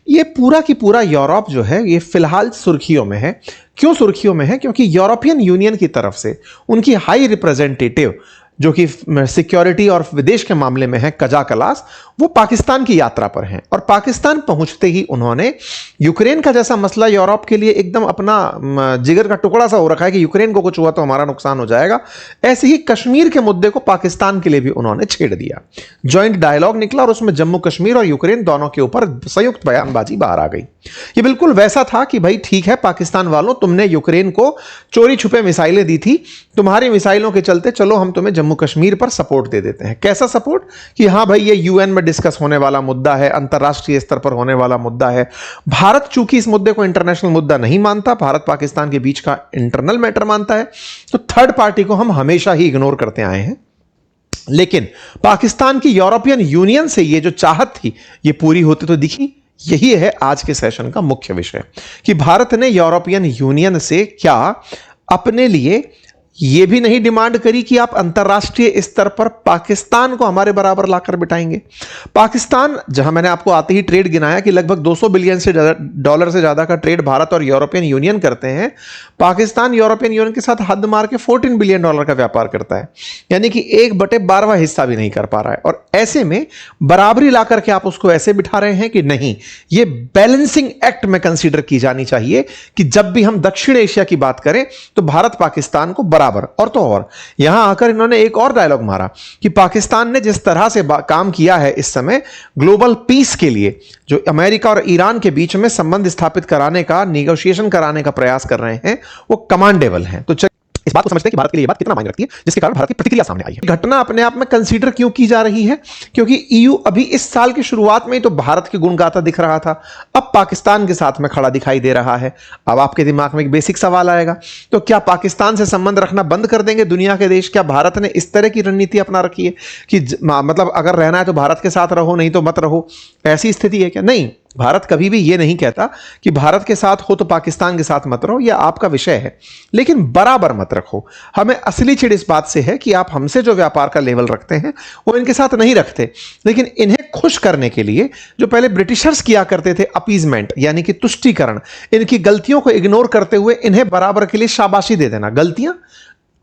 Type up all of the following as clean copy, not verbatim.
ये पूरा की पूरा यूरोप जो है ये फिलहाल सुर्खियों में है। क्यों सुर्खियों में है? क्योंकि यूरोपियन यूनियन की तरफ से उनकी हाई रिप्रेजेंटेटिव जो कि सिक्योरिटी और विदेश के मामले में है, कजा कलास, वो पाकिस्तान की यात्रा पर हैं और पाकिस्तान पहुंचते ही उन्होंने यूक्रेन का जैसा मसला यूरोप के लिए एकदम अपना जिगर का टुकड़ा सा हो रखा है कि यूक्रेन को कुछ हुआ तो हमारा नुकसान हो जाएगा, ऐसे ही कश्मीर के मुद्दे को पाकिस्तान के लिए भी उन्होंने छेड़ दिया। ज्वाइंट डायलॉग निकला और उसमें जम्मू कश्मीर और यूक्रेन दोनों के ऊपर संयुक्त बयानबाजी बाहर आ गई। ये बिल्कुल वैसा था कि भाई ठीक है पाकिस्तान वालों, तुमने यूक्रेन को चोरी छुपे मिसाइलें दी थी, तुम्हारी मिसाइलों के चलते चलो हम तुम्हें जम्मू कश्मीर पर सपोर्ट दे देते हैं। कैसा सपोर्ट? कि हाँ भाई ये यूएन में डिस्कस होने वाला मुद्दा है, अंतरराष्ट्रीय स्तर पर होने वाला मुद्दा है। भारत चूंकि इस मुद्दे को इंटरनेशनल मुद्दा नहीं मानता, भारत पाकिस्तान के बीच का इंटरनल मैटर मानता है, तो थर्ड पार्टी को हम हमेशा ही इग्नोर करते आए हैं। लेकिन पाकिस्तान की यूरोपियन यूनियन से ये जो चाहत थी ये पूरी होती तो दिखी। यही है आज के सेशन का मुख्य विषय कि भारत ने यूरोपियन यूनियन से क्या अपने लिए यह भी नहीं डिमांड करी कि आप अंतरराष्ट्रीय स्तर पर पाकिस्तान को हमारे बराबर लाकर बिठाएंगे। पाकिस्तान, जहां मैंने आपको आते ही ट्रेड गिनाया कि लगभग 200 बिलियन से डॉलर से ज्यादा का ट्रेड भारत और यूरोपियन यूनियन करते हैं, पाकिस्तान यूरोपियन यूनियन के साथ हद मार के 14 बिलियन डॉलर का व्यापार करता है, यानी कि 1/12वां हिस्सा भी नहीं कर पा रहा है। और ऐसे में बराबरी ला करके आप उसको ऐसे बिठा रहे हैं कि नहीं, ये बैलेंसिंग एक्ट में कंसीडर की जानी चाहिए कि जब भी हम दक्षिण एशिया की बात करें तो भारत पाकिस्तान को बराबर। और तो और यहां आकर इन्होंने एक और डायलॉग मारा कि पाकिस्तान ने जिस तरह से काम किया है इस समय ग्लोबल पीस के लिए, जो अमेरिका और ईरान के बीच में संबंध स्थापित कराने का, नेगोशिएशन कराने का प्रयास कर रहे हैं, वो कमांडेबल है। तो इस बात को समझते हैं कि भारत के लिए ये बात कितना मायने रखती है, जिसके कारण भारत की प्रतिक्रिया सामने आई है। घटना अपने आप में कंसीडर क्यों की जा रही है? क्योंकि ईयू अभी इस साल की शुरुआत में ही तो भारत के गुण गाता दिख रहा था, अब पाकिस्तान के साथ में खड़ा दिखाई दे रहा है। अब आपके दिमाग में एक बेसिक सवाल आएगा, तो क्या पाकिस्तान से संबंध रखना बंद कर देंगे दुनिया के देश? क्या भारत ने इस तरह की रणनीति अपना रखी है कि मतलब अगर रहना है तो भारत के साथ रहो, नहीं तो मत रहो, ऐसी स्थिति है क्या? नहीं, भारत कभी भी यह नहीं कहता कि भारत के साथ हो तो पाकिस्तान के साथ मत रहो, यह आपका विषय है, लेकिन बराबर मत रखो। हमें असली चिढ़ इस बात से है कि आप हमसे जो व्यापार का लेवल रखते हैं वो इनके साथ नहीं रखते, लेकिन इन्हें खुश करने के लिए जो पहले ब्रिटिशर्स किया करते थे अपीजमेंट, यानी कि तुष्टीकरण, इनकी गलतियों को इग्नोर करते हुए इन्हें बराबर के लिए शाबाशी दे देना। गलतियां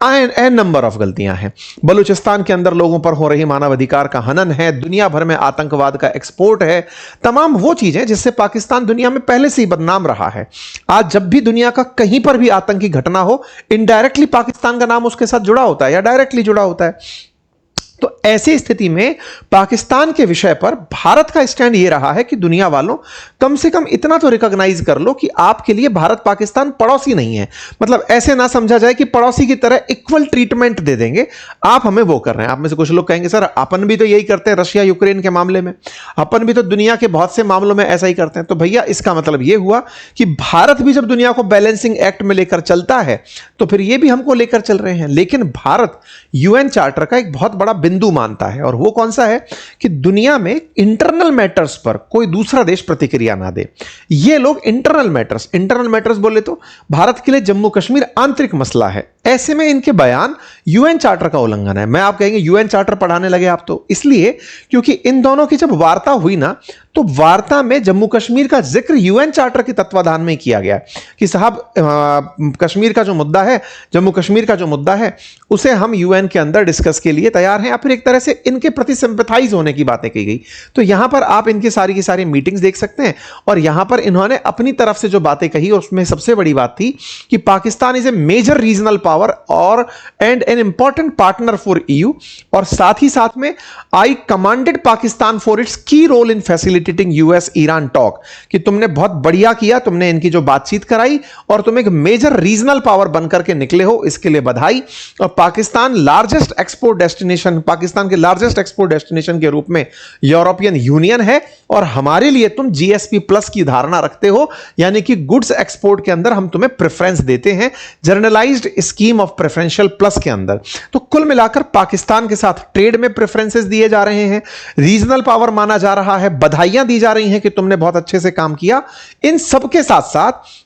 एन नंबर ऑफ गलतियां हैं। बलूचिस्तान के अंदर लोगों पर हो रही मानवाधिकार का हनन है, दुनिया भर में आतंकवाद का एक्सपोर्ट है, तमाम वो चीजें जिससे पाकिस्तान दुनिया में पहले से ही बदनाम रहा है। आज जब भी दुनिया का कहीं पर भी आतंकी घटना हो, इनडायरेक्टली पाकिस्तान का नाम उसके साथ जुड़ा होता है या डायरेक्टली जुड़ा होता है। तो ऐसी स्थिति में पाकिस्तान के विषय पर भारत का स्टैंड यह रहा है कि दुनिया वालों, कम से कम इतना तो रिकॉग्नाइज कर लो कि आपके लिए भारत पाकिस्तान पड़ोसी नहीं है। मतलब ऐसे ना समझा जाए कि पड़ोसी की तरह इक्वल ट्रीटमेंट दे देंगे, आप हमें वो कर रहे हैं। आप में से कुछ लोग कहेंगे सर अपन भी तो यही करते हैं रशिया यूक्रेन के मामले में, अपन भी तो दुनिया के बहुत से मामलों में ऐसा ही करते हैं। तो भैया इसका मतलब यह हुआ कि भारत भी जब दुनिया को बैलेंसिंग एक्ट में लेकर चलता है तो फिर यह भी हमको लेकर चल रहे हैं। लेकिन भारत यूएन चार्टर का एक बहुत बड़ा बिंदु मानता है, और वो कौन सा है? कि दुनिया में इंटरनल मैटर्स पर कोई दूसरा देश प्रतिक्रिया ना दे। ये लोग इंटरनल मैटर्स बोले तो भारत के लिए जम्मू कश्मीर आंतरिक मसला है, ऐसे में इनके बयान यूएन चार्टर का उल्लंघन है। मैं आप कहेंगे यूएन चार्टर पढ़ाने लगे आप, तो इसलिए क्योंकि इन दोनों की जब वार्ता हुई ना, तो वार्ता में जम्मू कश्मीर का जिक्र यूएन चार्टर के तत्वाधान में किया गया कि साहब कश्मीर का जो मुद्दा है, जम्मू कश्मीर का जो मुद्दा है, उसे हम यूएन के अंदर डिस्कस के लिए तैयार हैं, या फिर एक तरह से इनके प्रति सिंपैथाइज होने की बातें की गई। तो यहां पर आप इनकी सारी की सारी मीटिंग्स देख सकते हैं, और यहां पर इन्होंने अपनी तरफ से जो बातें कही उसमें सबसे बड़ी बात थी कि Pakistan is a major regional power और and an important partner for EU, और साथ ही साथ में I commended Pakistan for its key role in facilitating US Iran talk, कि तुमने बहुत बढ़िया किया, तुमने इनकी जो बातचीत कराई और तुम एक मेजर रीजनल पावर बनकर के निकले हो, इसके लिए बधाई। और Pakistan largest export destination, Pakistan के लार्जेस्ट एक्सपोर्ट डेस्टिनेशन के रूप में यूरोपियन यूनियन है, और हमारे लिए तुम जीएसपी प्लस की धारणा रखते हो, यानी कि गुड्स एक्सपोर्ट के अंदर हम तुम्हें प्रेफरेंस देते हैं generalized scheme of preferential plus के अंदर। तो कुल मिलाकर पाकिस्तान के साथ ट्रेड में प्रेफरेंसेस दिए जा रहे हैं, रीजनल पावर माना जा रहा है, बधाइयां दी जा रही हैं कि तुमने बहुत अच्छे से काम किया। इन सबके साथ साथ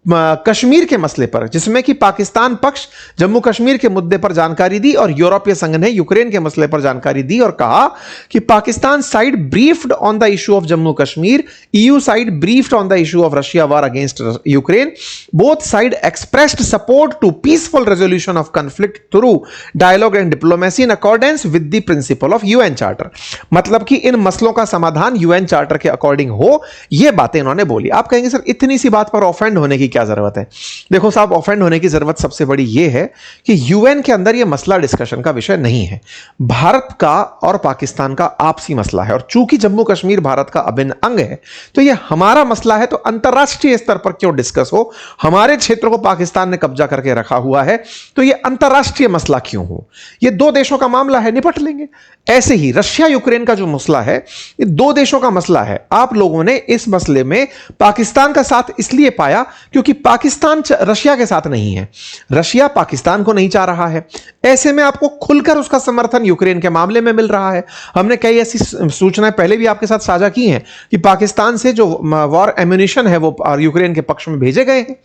कश्मीर के मसले पर, जिसमें कि पाकिस्तान पक्ष जम्मू कश्मीर के मुद्दे पर जानकारी दी और यूरोपीय संघ ने यूक्रेन के मसले पर जानकारी दी और कहा कि Pakistan side briefed on the issue of Jammu Kashmir, EU side briefed on the issue of Russia war against Ukraine, both side expressed support to peaceful resolution of conflict through dialogue and diplomacy in accordance with the principle of UN charter. मतलब कि इन मसलों का समाधान UN charter के according हो, यह बातें इन्होंने बोली। आप कहेंगे सर इतनी सी बात पर ऑफेंड होने की क्या जरूरत है? देखो साहब, ऑफेंड होने की जरूरत सबसे बड़ी यह है कि यूएन के अंदर यह मसला डिस्कशन का विषय नहीं है। भारत का और पाकिस्तान का आपसी मसला है, और चूंकि जम्मू कश्मीर भारत का अभिन्न अंग है तो यह हमारा मसला है, तो अंतरराष्ट्रीय स्तर पर क्यों डिस्कस हो? हमारे क्षेत्र को पाकिस्तान ने कब्जा करके रखा हुआ है, तो यह अंतरराष्ट्रीय मसला क्यों हो? यह दो देशों का मामला है, निपट लेंगे। ऐसे ही रशिया यूक्रेन का जो मसला है, ये दो देशों का मसला है। आप लोगों ने इस मसले में पाकिस्तान का साथ इसलिए पाया क्योंकि पाकिस्तान रशिया के साथ नहीं है, रशिया पाकिस्तान को नहीं चाह रहा है। ऐसे में आपको खुलकर उसका समर्थन यूक्रेन के मामले में मिल रहा है। हमने कई ऐसी सूचनाएं पहले भी आपके साथ साझा की हैं कि पाकिस्तान से जो वॉर एम्यूनिशन है वो यूक्रेन के पक्ष में भेजे गए हैं।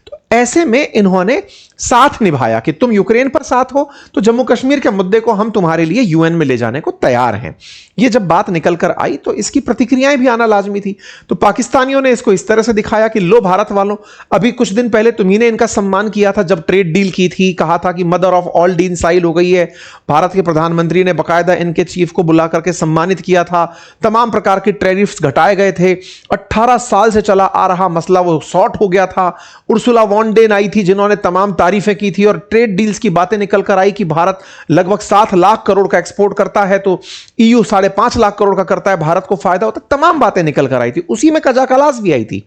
तो ऐसे में इन्होंने साथ निभाया कि तुम यूक्रेन पर साथ हो तो जम्मू कश्मीर के मुद्दे को हम तुम्हारे लिए यूएन में ले जाने को तैयार हैं। ये जब बात निकल कर आई तो इसकी प्रतिक्रियाएं भी आना लाजमी थी। तो पाकिस्तानियों ने इसको इस तरह से दिखाया कि लो भारत वालों, अभी कुछ दिन पहले तुम्ही ने इनका सम्मान किया था जब ट्रेड डील की थी, कहा था कि मदर ऑफ ऑल डील साइल हो गई है। भारत के प्रधानमंत्री ने बाकायदा इनके चीफ को बुला करके सम्मानित किया था, तमाम प्रकार के टैरिफ्स घटाए गए थे। 18 साल से चला आ रहा मसला वो सॉर्ट हो गया था। उर्सुला वॉन डेन आई थी जिन्होंने तमाम तारीफें की थी, और ट्रेड डील्स की बातें निकल कर आई कि भारत लगभग 7 लाख करोड़ का एक्सपोर्ट करता है तो ईयू 5.5 लाख करोड़ का करता है, भारत को फायदा होता है। तमाम बातें निकल कर आई थी। उसी में कजाकलास भी आई थी।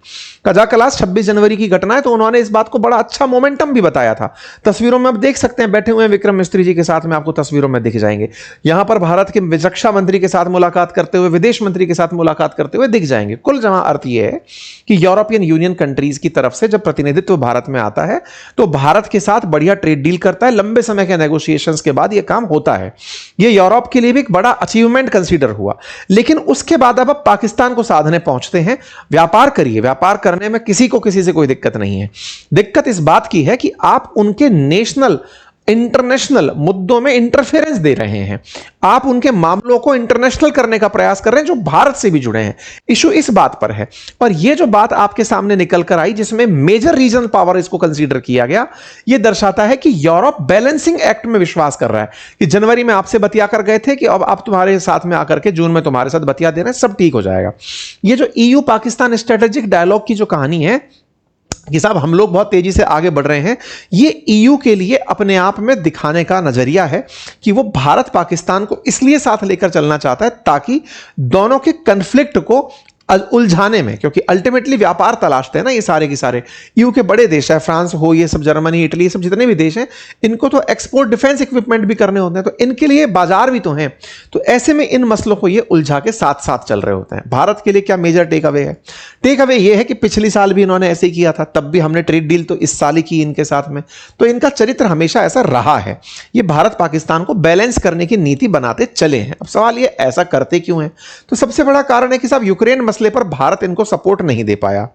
कजाकलास 26 जनवरी की घटना है, तो उन्होंने इस बात को बड़ा अच्छा मोमेंटम भी बताया था। तस्वीरों में आप देख सकते हैं, बैठे हुए विक्रम मिस्त्री जी के साथ में, आपको तस्वीरों में दिख जाएंगे। यहां पर भारत के रक्षा मंत्री के साथ मुलाकात करते हुए, विदेश मंत्री के साथ मुलाकात करते हुए दिख जाएंगे। कुल जहां अर्थ यह है कि यूरोपियन यूनियन कंट्रीज की तरफ से जब प्रतिनिधित्व भारत में आता है तो भारत के साथ बढ़िया ट्रेड डील करता है। लंबे समय के नेगोशिएशंस के बाद यह काम होता है। यह यूरोप के लिए भी एक बड़ा अचीवमेंट कंसीडर हुआ। लेकिन उसके बाद अब पाकिस्तान को साधने पहुंचते हैं। व्यापार करिए, व्यापार करने में किसी को किसी से कोई दिक्कत नहीं है। दिक्कत इस बात की है कि आप उनके नेशनल इंटरनेशनल मुद्दों में इंटरफेरेंस दे रहे हैं। आप उनके मामलों को इंटरनेशनल करने का प्रयास कर रहे हैं जो भारत से भी जुड़े हैं। इशू इस बात पर है। और यह जो बात आपके सामने निकल कर आई जिसमें मेजर रीजनल पावर इसको कंसीडर किया गया, यह दर्शाता है कि यूरोप बैलेंसिंग एक्ट में विश्वास कर रहा है कि जनवरी में आपसे बतिया कर गए थे कि अब आप तुम्हारे साथ में आकर के जून में तुम्हारे साथ बतिया दे रहे हैं, सब ठीक हो जाएगा। यह जो ईयू पाकिस्तान स्ट्रेटेजिक डायलॉग की जो कहानी है कि साहब हम लोग बहुत तेजी से आगे बढ़ रहे हैं, ये ईयू के लिए अपने आप में दिखाने का नजरिया है कि वो भारत पाकिस्तान को इसलिए साथ लेकर चलना चाहता है ताकि दोनों के कन्फ्लिक्ट को उलझाने में, क्योंकि अल्टीमेटली व्यापार तलाशते हैं ना ये सारे के सारे। ईयू के बड़े देश है, फ्रांस हो, ये सब जर्मनी, इटली, ये सब जितने भी देश हैं, इनको तो एक्सपोर्ट डिफेंस इक्विपमेंट भी करने होते हैं, तो इनके लिए बाजार भी तो हैं। तो ऐसे में इन मसलों को ये उलझा के साथ साथ चल रहे होते हैं। भारत के लिए क्या मेजर टेक अवे है? टेक अवे ये है कि पिछली साल भी इन्होंने ऐसे ही किया था, तब भी हमने ट्रेड डील तो इस साल ही की इनके साथ में। तो इनका चरित्र हमेशा ऐसा रहा है। ये भारत पाकिस्तान को बैलेंस करने की नीति बनाते चले हैं। अब सवाल ये ऐसा करते क्यों हैं? तो सबसे बड़ा कारण है कि साहब यूक्रेन मसले पर भारत इनको सपोर्ट नहीं दे पाया।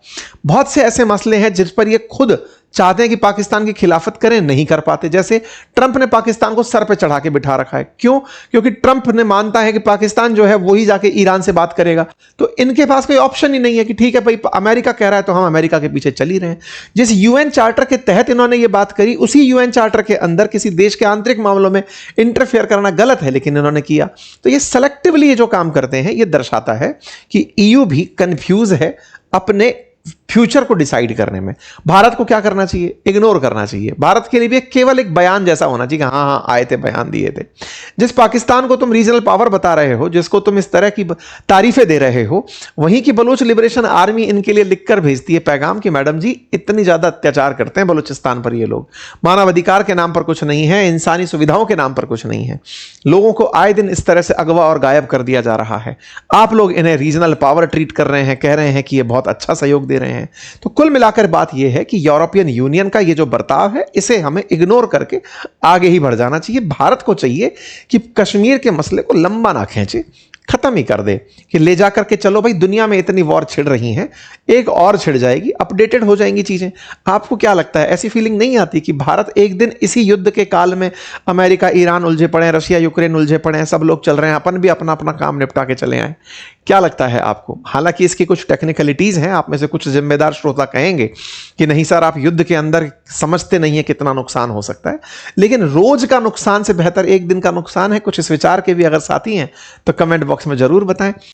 बहुत से ऐसे मसले हैं जिस पर ये खुद चाहते हैं कि पाकिस्तान की खिलाफत करें, नहीं कर पाते। जैसे ट्रंप ने पाकिस्तान को सर पे चढ़ा के बिठा रखा है। क्यों? क्योंकि ट्रंप ने मानता है कि पाकिस्तान जो है वही जाके ईरान से बात करेगा। तो इनके पास कोई ऑप्शन ही नहीं है कि ठीक है भाई अमेरिका कह रहा है तो हम अमेरिका के पीछे चल ही रहे हैं। जिस यूएन चार्टर के तहत इन्होंने ये बात करी, उसी यूएन चार्टर के अंदर किसी देश के आंतरिक मामलों में इंटरफेयर करना गलत है, लेकिन इन्होंने किया। तो ये सेलेक्टिवली ये जो काम करते हैं, ये दर्शाता है कि ईयू भी कंफ्यूज है अपने फ्यूचर को डिसाइड करने में। भारत को क्या करना चाहिए? इग्नोर करना चाहिए। भारत के लिए भी केवल एक बयान जैसा होना चाहिए कि हाँ हाँ आए थे, बयान दिए थे। जिस पाकिस्तान को तुम रीजनल पावर बता रहे हो, जिसको तुम इस तरह की तारीफें दे रहे हो, वहीं की बलूच लिबरेशन आर्मी इनके लिए लिखकर भेजती है पैगाम कि मैडम जी इतनी ज्यादा अत्याचार करते हैं बलूचिस्तान पर ये लोग, मानवाधिकार के नाम पर कुछ नहीं है, इंसानी सुविधाओं के नाम पर कुछ नहीं है, लोगों को आए दिन इस तरह से अगवा और गायब कर दिया जा रहा है। आप लोग इन्हें रीजनल पावर ट्रीट कर रहे हैं, कह रहे हैं कि ये बहुत अच्छा सहयोग दे रहे हैं। तो कुल मिलाकर बात यह है कि यूरोपियन यूनियन का ये जो बर्ताव है, इसे हमें इग्नोर करके आगे ही बढ़ जाना चाहिए। भारत को चाहिए कि कश्मीर के मसले को लंबा ना खींचे, खत्म ही कर दे कि ले जा करके चलो भाई, दुनिया में इतनी वॉर छिड़ रही हैं, एक और छिड़ जाएगी, अपडेटेड हो जाएंगी चीजें। आपको क्या लगता है, ऐसी फीलिंग नहीं आती कि भारत एक दिन इसी युद्ध के काल में अमेरिका ईरान उलझे पड़े हैं, रशिया यूक्रेन उलझे पड़े हैं, सब लोग चल रहे हैं, अपन भी अपना अपना काम निपटा के चले आए? क्या लगता है आपको? हालांकि इसकी कुछ टेक्निकलिटीज हैं, आप में से कुछ जिम्मेदार श्रोता कहेंगे कि नहीं सर, आप युद्ध के अंदर समझते नहीं है कितना नुकसान हो सकता है, लेकिन रोज का नुकसान से बेहतर एक दिन का नुकसान है। कुछ इस विचार के भी अगर साथी हैं तो कमेंट बॉक्स में जरूर बताएं।